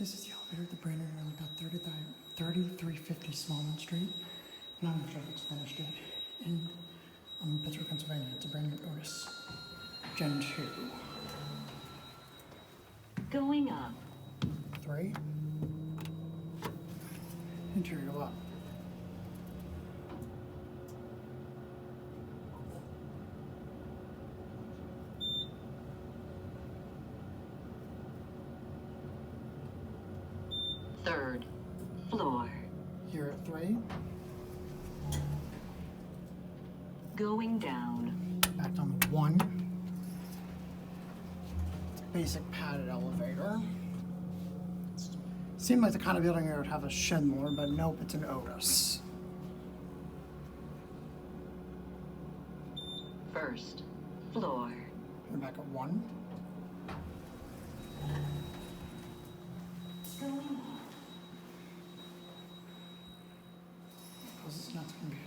This is the elevator at the Brandon Room, about 3350 Smallman Street. Not even sure if it's finished yet. In Pittsburgh, Pennsylvania. It's a brand new Otis Gen2. Going up. 3. Interior lot. Third floor. Here at 3. Going down. Back on the 1. It's a basic padded elevator. Seemed like the kind of building that would have a Schindler, but nope, it's an Otis. First floor. We're back at 1. Going up. Because it's not going to be